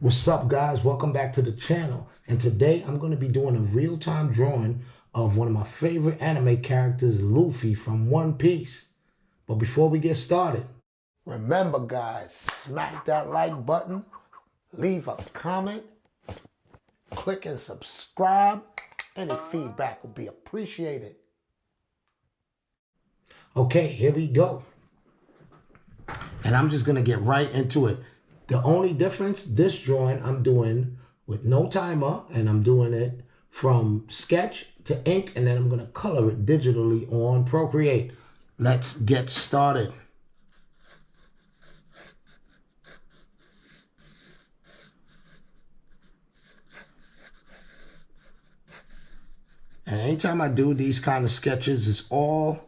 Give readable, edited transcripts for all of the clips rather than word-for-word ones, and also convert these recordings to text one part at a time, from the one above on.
What's up, guys? Welcome back to the channel. And today I'm going to be doing a real-time drawing of one of my favorite anime characters, Luffy from One Piece. But before we get started, remember, guys, smack that like button, leave a comment, click and subscribe. Any feedback will be appreciated. Okay, here we go. And I'm just going to get right into it. The only difference, this drawing I'm doing with no timer, and I'm doing it from sketch to ink, and then I'm going to color it digitally on Procreate. Let's get started. And anytime I do these kind of sketches, it's all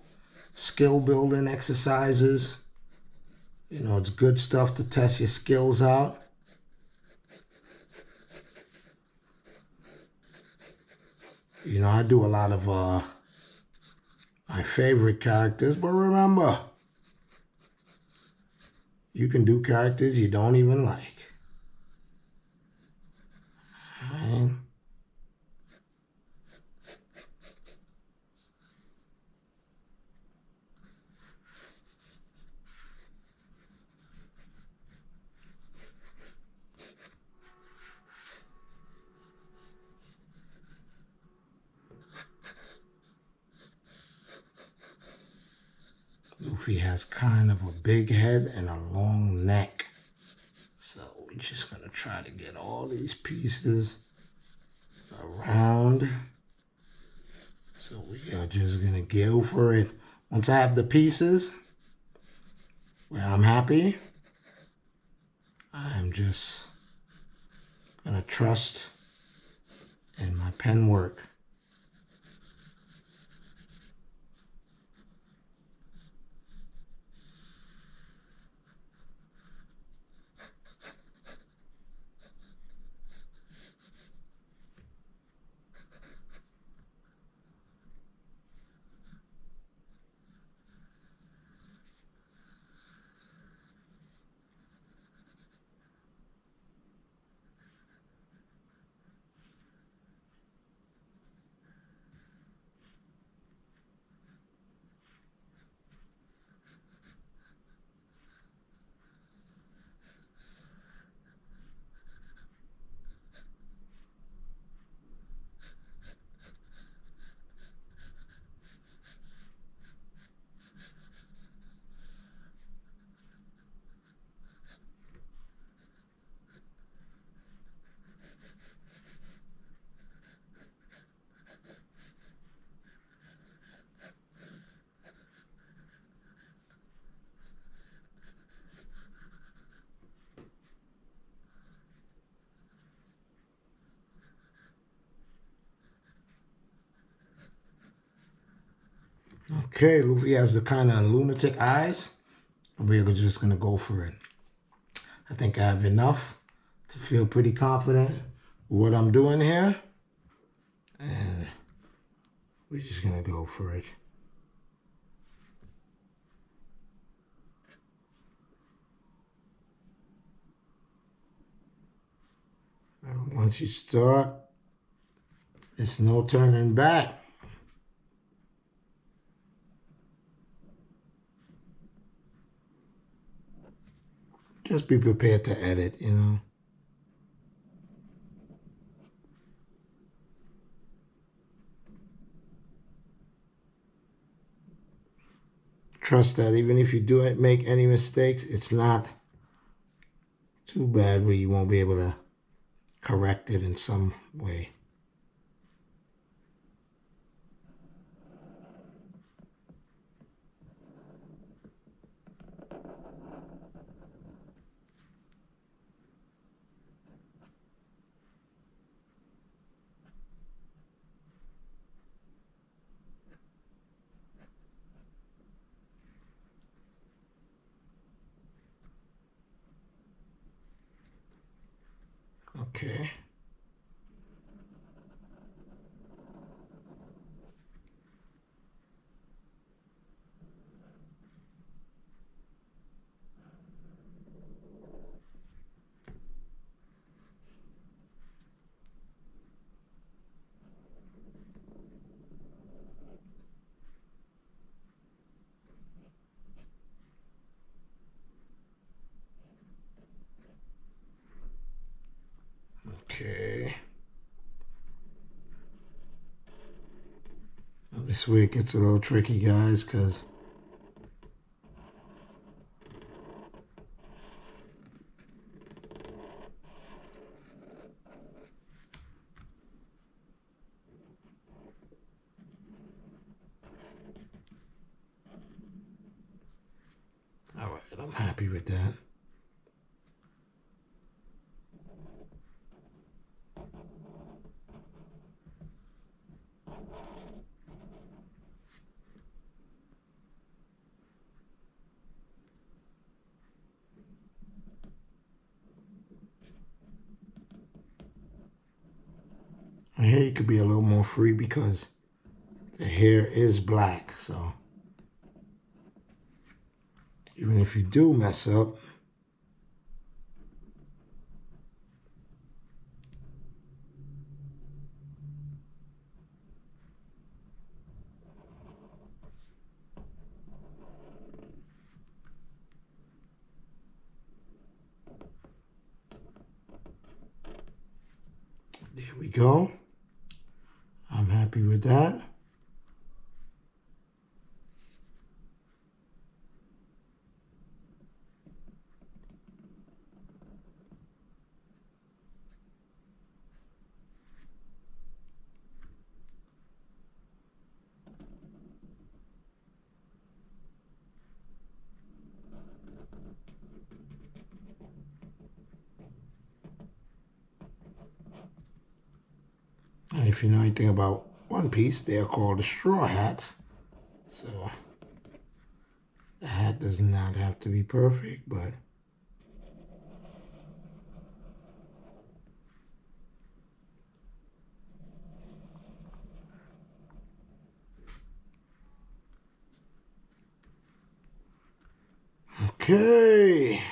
skill building exercises. You know, it's good stuff to test your skills out. You know, I do a lot of my favorite characters, but remember, you can do characters you don't even like. Right? Luffy has kind of a big head and a long neck. So we're just going to try to get all these pieces around. So we are just going to go for it. Once I have the pieces where I'm happy, I'm just going to trust in my pen work. Okay, Luffy has the kind of lunatic eyes. We're just going to go for it. I think I have enough to feel pretty confident with what I'm doing here. And we're just going to go for it. And once you start, there's no turning back. Just be prepared to edit, you know. Trust that even if you do make any mistakes, it's not too bad where you won't be able to correct it in some way. Okay. Okay. Now this way it gets a little tricky, guys, because all right, I'm happy with that. And here you could be a little more free because the hair is black, so even if you do mess up, there we go. I'm happy with that. And if you know anything about One Piece, they are called the Straw Hats. So the hat does not have to be perfect, but okay.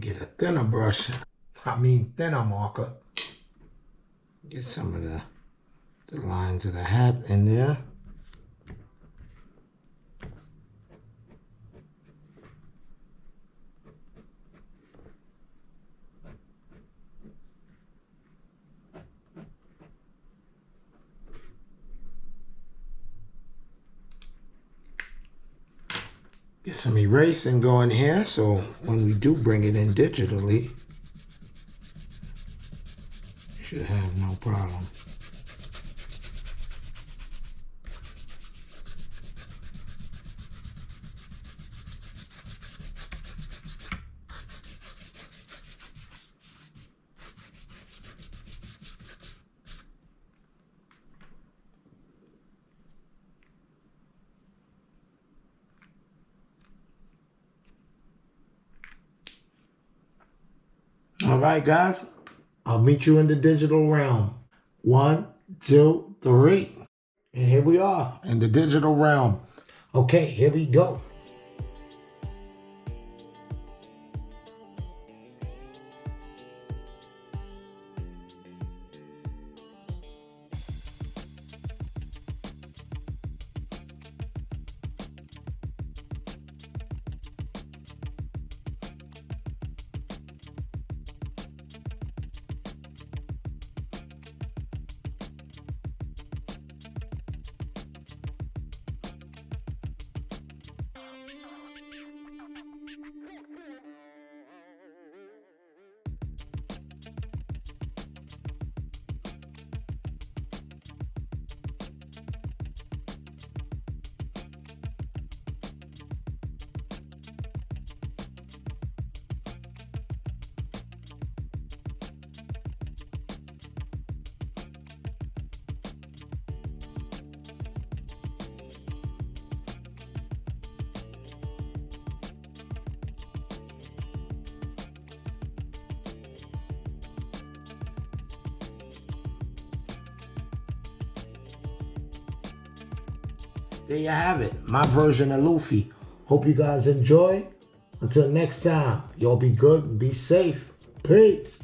get a thinner thinner marker. Get some of the lines of the hat in there. Get some erasing going here, so when we do bring it in digitally, you should have no problem. All right, guys, I'll meet you in the digital realm. 1, 2, 3. And here we are in the digital realm. Okay, here we go. There you have it, my version of Luffy. Hope you guys enjoy. Until next time, y'all be good and be safe. Peace.